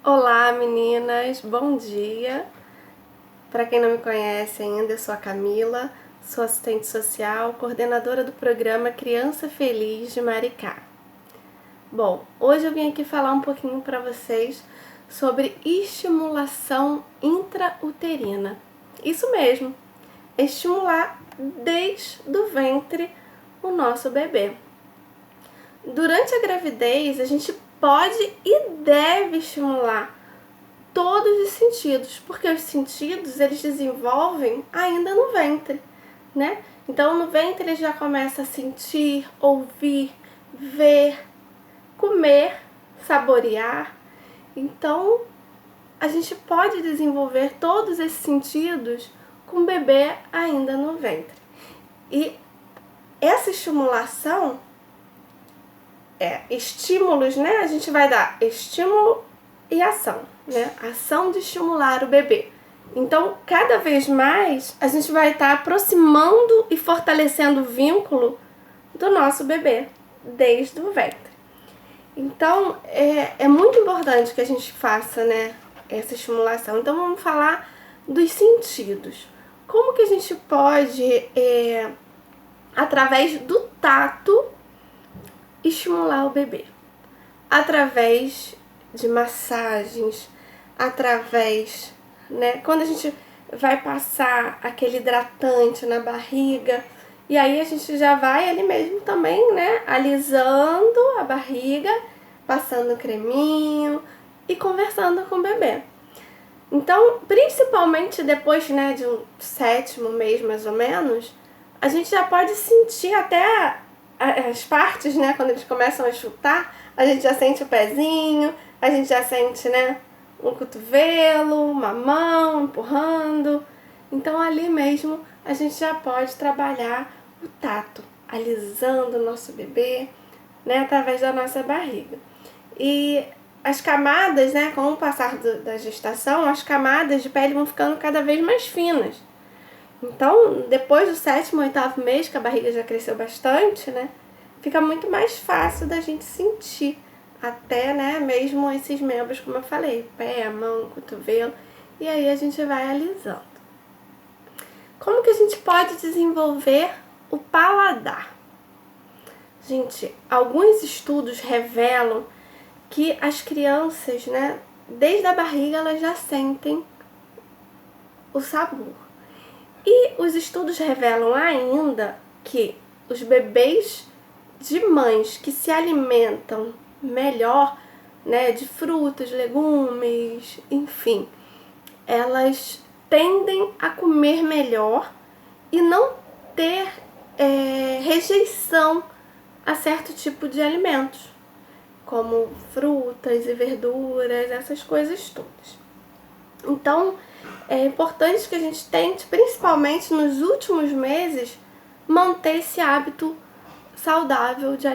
Olá meninas, bom dia! Para quem não me conhece ainda, eu sou a Camila, sou assistente social, coordenadora do programa Criança Feliz de Maricá. Bom, hoje eu vim aqui falar um pouquinho para vocês sobre estimulação intrauterina. Isso mesmo, estimular desde o ventre o nosso bebê. Durante a gravidez, a gente pode e deve estimular todos os sentidos, porque os sentidos eles desenvolvem ainda no ventre, né? Então no ventre ele já começa a sentir, ouvir, ver, comer, saborear. Então a gente pode desenvolver todos esses sentidos com o bebê ainda no ventre. E essa estimulação estímulos, né? A gente vai dar estímulo e ação, né? Ação de estimular o bebê. Então, cada vez mais, a gente vai estar aproximando e fortalecendo o vínculo do nosso bebê, desde o ventre. Então, é muito importante que a gente faça, né, essa estimulação. Então, vamos falar dos sentidos. Como que a gente pode, através do tato, estimular o bebê? Através de massagens, através, né, quando a gente vai passar aquele hidratante na barriga, e aí a gente já vai ali mesmo também, né, alisando a barriga, passando creminho e conversando com o bebê. Então, principalmente depois, né, de um 7º mês mais ou menos, a gente já pode sentir até as partes, né, quando eles começam a chutar, a gente já sente o pezinho, a gente já sente, né, um cotovelo, uma mão empurrando. Então ali mesmo a gente já pode trabalhar o tato, alisando o nosso bebê, né, através da nossa barriga. E as camadas, né, com o passar da gestação, as camadas de pele vão ficando cada vez mais finas. Então, depois do 7º, 8º mês, que a barriga já cresceu bastante, né, fica muito mais fácil da gente sentir até, né, mesmo esses membros, como eu falei, pé, mão, cotovelo, e aí a gente vai alisando. Como que a gente pode desenvolver o paladar? Gente, alguns estudos revelam que as crianças, né, desde a barriga, elas já sentem o sabor. E os estudos revelam ainda que os bebês de mães que se alimentam melhor, né, de frutas, legumes, enfim, elas tendem a comer melhor e não ter rejeição a certo tipo de alimentos, como frutas e verduras, essas coisas todas. Então, é importante que a gente tente, principalmente nos últimos meses, manter esse hábito saudável de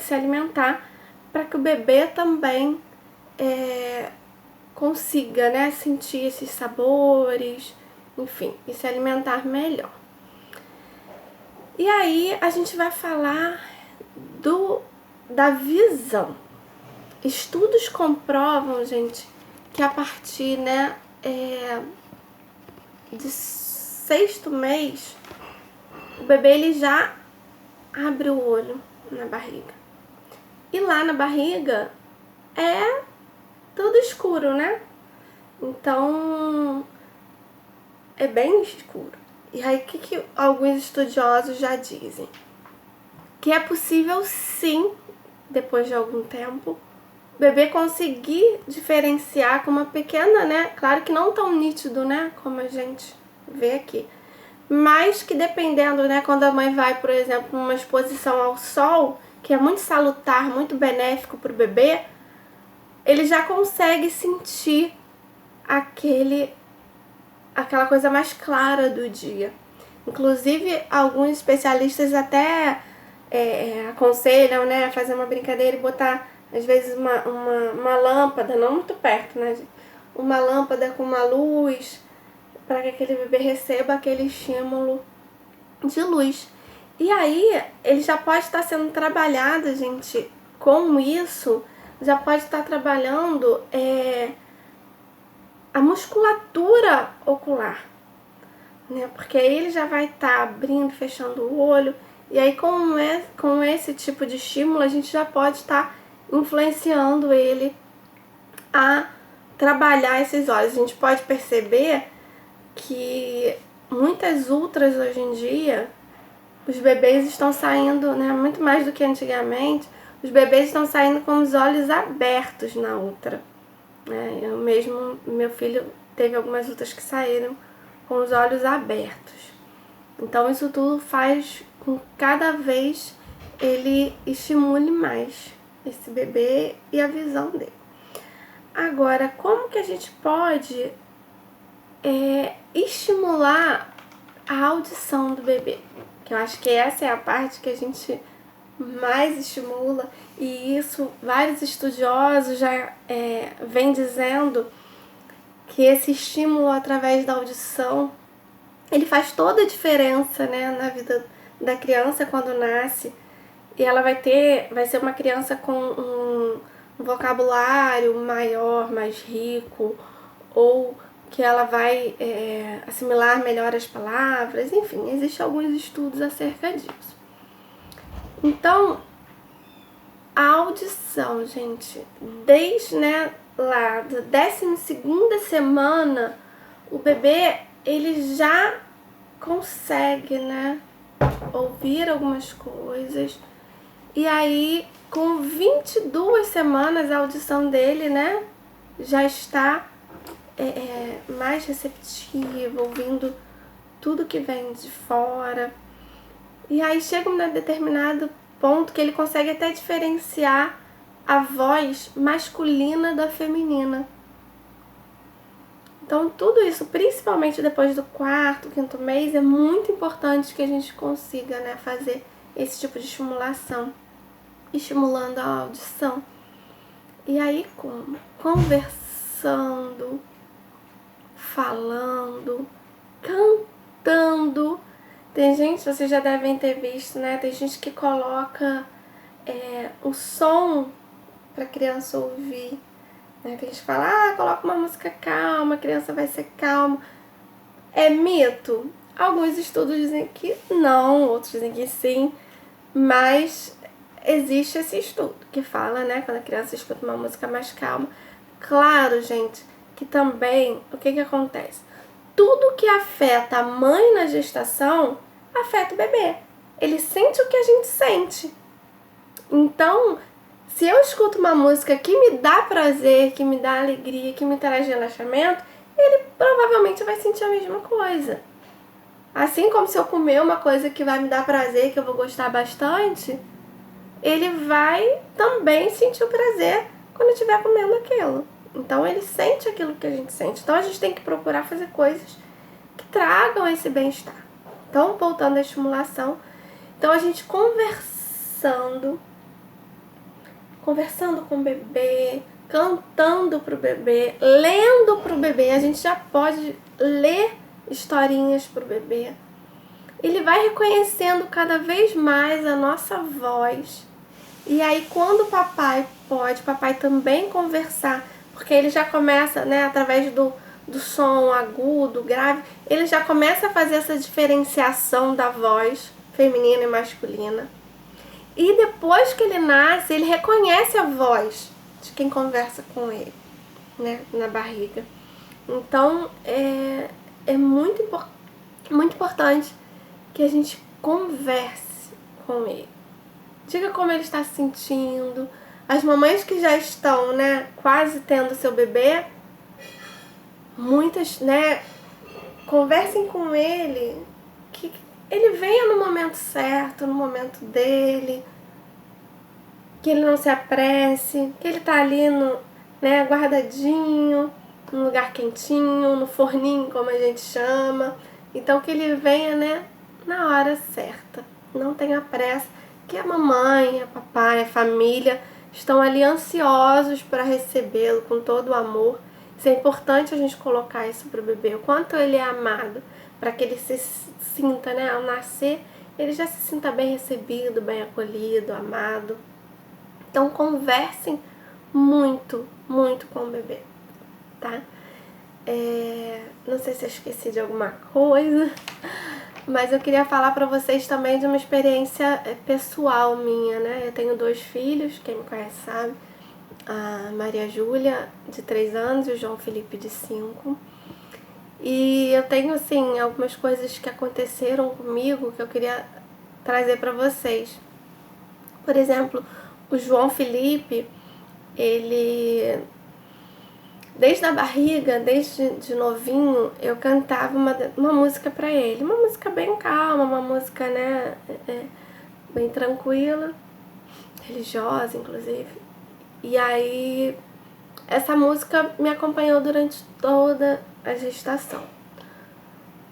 se alimentar, para que o bebê também consiga, né, sentir esses sabores, enfim, e se alimentar melhor. E aí a gente vai falar da visão. Estudos comprovam, gente, que a partir, né, de 6º mês, o bebê ele já abre o olho na barriga. E lá na barriga é tudo escuro, né? Então é bem escuro. E aí o que alguns estudiosos já dizem? Que é possível sim, depois de algum tempo, o bebê conseguir diferenciar com uma pequena, né? Claro que não tão nítido, né? Como a gente vê aqui. Mas que dependendo, né? Quando a mãe vai, por exemplo, numa exposição ao sol, que é muito salutar, muito benéfico para o bebê, ele já consegue sentir aquela coisa mais clara do dia. Inclusive, alguns especialistas até aconselham, né? Fazer uma brincadeira e botar às vezes uma lâmpada, não muito perto, né? Uma lâmpada com uma luz, para que aquele bebê receba aquele estímulo de luz. E aí, ele já pode estar sendo trabalhado, gente, com isso, já pode estar trabalhando a musculatura ocular, né? Porque aí ele já vai estar abrindo, fechando o olho, e aí com esse tipo de estímulo a gente já pode estar influenciando ele a trabalhar esses olhos. A gente pode perceber que muitas ultras hoje em dia, os bebês estão saindo, né, muito mais do que antigamente, os bebês estão saindo com os olhos abertos na ultra. Eu mesmo, meu filho teve algumas ultras que saíram com os olhos abertos. Então isso tudo faz com que cada vez ele estimule mais esse bebê e a visão dele. Agora, como que a gente pode estimular a audição do bebê? Que eu acho que essa é a parte que a gente mais estimula, e isso vários estudiosos já vêm dizendo que esse estímulo através da audição, ele faz toda a diferença, né, na vida da criança quando nasce. E ela vai ser uma criança com um vocabulário maior, mais rico, ou que ela vai assimilar melhor as palavras. Enfim, existem alguns estudos acerca disso. Então, a audição, gente, desde lá da 12ª semana, o bebê ele já consegue, ouvir algumas coisas. E aí, com 22 semanas, a audição dele, já está mais receptiva, ouvindo tudo que vem de fora. E aí chega um determinado ponto que ele consegue até diferenciar a voz masculina da feminina. Então tudo isso, principalmente depois do 4º, 5º mês, é muito importante que a gente consiga fazer esse tipo de estimulação, estimulando a audição. E aí como? Conversando, falando, cantando. Tem gente, vocês já devem ter visto, tem gente que coloca o som para a criança ouvir. Tem gente que fala, coloca uma música calma, a criança vai ser calma. É mito? Alguns estudos dizem que não, outros dizem que sim, mas existe esse estudo que fala, quando a criança escuta uma música mais calma. Claro, gente, que também, o que acontece? Tudo que afeta a mãe na gestação afeta o bebê. Ele sente o que a gente sente. Então, se eu escuto uma música que me dá prazer, que me dá alegria, que me traz relaxamento, ele provavelmente vai sentir a mesma coisa. Assim como se eu comer uma coisa que vai me dar prazer, que eu vou gostar bastante, ele vai também sentir o prazer quando estiver comendo aquilo. Então ele sente aquilo que a gente sente. Então a gente tem que procurar fazer coisas que tragam esse bem-estar. Então, voltando à estimulação, então a gente conversando com o bebê, cantando pro bebê, lendo pro bebê, a gente já pode ler historinhas pro bebê. Ele vai reconhecendo cada vez mais a nossa voz. E aí quando o papai também conversar, porque ele já começa, através do som agudo, grave, ele já começa a fazer essa diferenciação da voz feminina e masculina. E depois que ele nasce, ele reconhece a voz de quem conversa com ele, na barriga. Então, é muito importante que a gente converse com ele. Diga como ele está se sentindo. As mamães que já estão, quase tendo seu bebê, muitas, conversem com ele, que ele venha no momento certo, no momento dele, que ele não se apresse, que ele tá ali guardadinho, num lugar quentinho, no forninho, como a gente chama. Então que ele venha, na hora certa. Não tenha pressa, que a mamãe, a papai, a família estão ali ansiosos para recebê-lo com todo o amor. Isso é importante a gente colocar isso para o bebê, o quanto ele é amado, para que ele se sinta, ao nascer, ele já se sinta bem recebido, bem acolhido, amado. Então conversem muito, muito com o bebê, tá? Não sei se eu esqueci de alguma coisa, mas eu queria falar pra vocês também de uma experiência pessoal minha, né? Eu tenho 2 filhos, quem me conhece sabe, a Maria Júlia, de 3 anos, e o João Felipe, de 5. E eu tenho, assim, algumas coisas que aconteceram comigo que eu queria trazer pra vocês. Por exemplo, o João Felipe, ele, desde a barriga, desde de novinho, eu cantava uma música pra ele. Uma música bem calma, uma música, né, bem tranquila, religiosa, inclusive. E aí, essa música me acompanhou durante toda a gestação.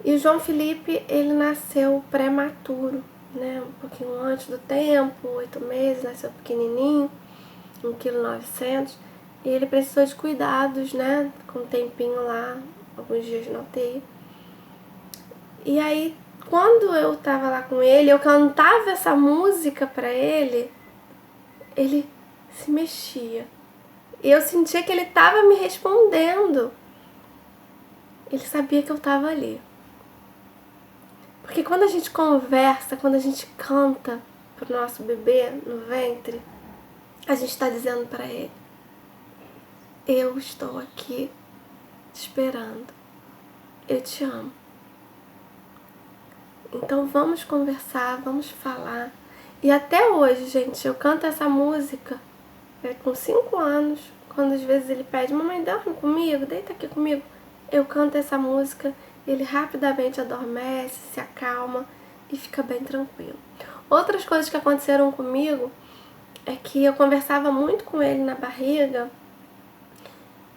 E o João Felipe, ele nasceu prematuro, né, um pouquinho antes do tempo, 8 meses, nasceu pequenininho, 1,9 kg. E ele precisou de cuidados, né, com um tempinho lá, alguns dias na UTI. E aí, quando eu tava lá com ele, eu cantava essa música pra ele, ele se mexia. E eu sentia que ele tava me respondendo. Ele sabia que eu tava ali. Porque quando a gente conversa, quando a gente canta pro nosso bebê no ventre, a gente tá dizendo pra ele: eu estou aqui te esperando. Eu te amo. Então vamos conversar, vamos falar. E até hoje, gente, eu canto essa música com 5 anos. Quando às vezes ele pede: mamãe, dorme comigo, deita aqui comigo. Eu canto essa música, ele rapidamente adormece, se acalma e fica bem tranquilo. Outras coisas que aconteceram comigo é que eu conversava muito com ele na barriga.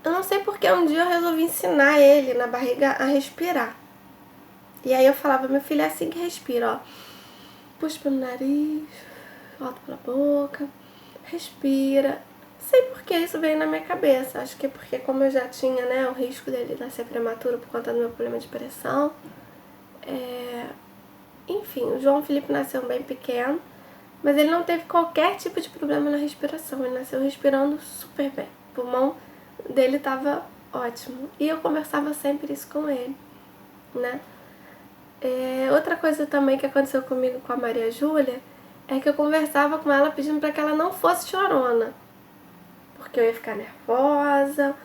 Eu não sei porque um dia eu resolvi ensinar ele na barriga a respirar. E aí eu falava: meu filho, é assim que respira, ó. Puxa pelo nariz, volta pela boca, respira. Não sei por que isso veio na minha cabeça. Acho que é porque, como eu já tinha, né, o risco dele nascer prematuro por conta do meu problema de pressão. Enfim, o João Felipe nasceu bem pequeno, mas ele não teve qualquer tipo de problema na respiração. Ele nasceu respirando super bem. O pulmão dele estava ótimo. E eu conversava sempre isso com ele, né? Outra coisa também que aconteceu comigo com a Maria Júlia é que eu conversava com ela pedindo para que ela não fosse chorona, porque eu ia ficar nervosa,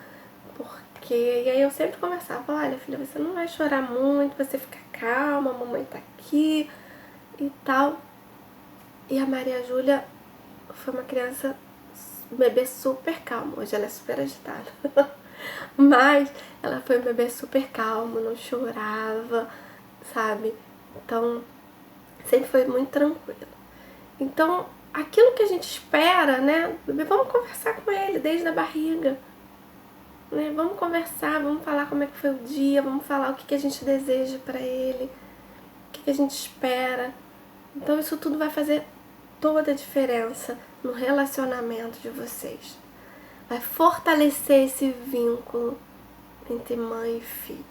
e aí eu sempre conversava: olha, filha, você não vai chorar muito, você fica calma, a mamãe tá aqui e tal. E a Maria Júlia foi uma criança, um bebê super calmo. Hoje ela é super agitada, mas ela foi um bebê super calmo, não chorava, sabe? Então, sempre foi muito tranquilo. Então, aquilo que a gente espera, né? Vamos conversar com ele desde a barriga, né? Vamos conversar, vamos falar como é que foi o dia, vamos falar o que a gente deseja pra ele, o que a gente espera. Então, isso tudo vai fazer toda a diferença no relacionamento de vocês. Vai fortalecer esse vínculo entre mãe e filho.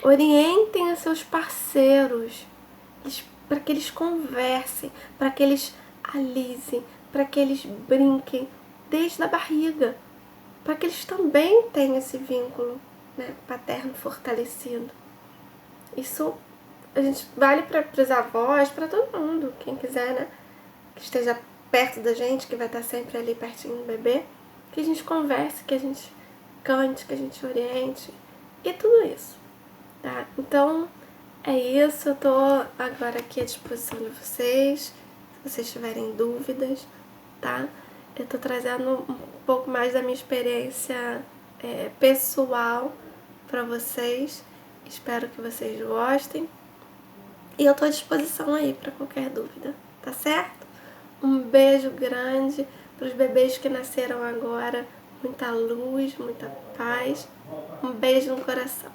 Orientem os seus parceiros para que eles conversem, para que eles alisem, para que eles brinquem desde a barriga, para que eles também tenham esse vínculo, né, paterno fortalecido. Isso a gente vale para os avós, para todo mundo, quem quiser, né, que esteja perto da gente, que vai estar sempre ali pertinho do bebê, que a gente converse, que a gente cante, que a gente oriente e tudo isso, tá? Então é isso, eu tô agora aqui à disposição de vocês, se vocês tiverem dúvidas, tá? Eu tô trazendo um pouco mais da minha experiência pessoal pra vocês, espero que vocês gostem e eu tô à disposição aí pra qualquer dúvida, tá certo? Um beijo grande pros bebês que nasceram agora, muita luz, muita paz, um beijo no coração.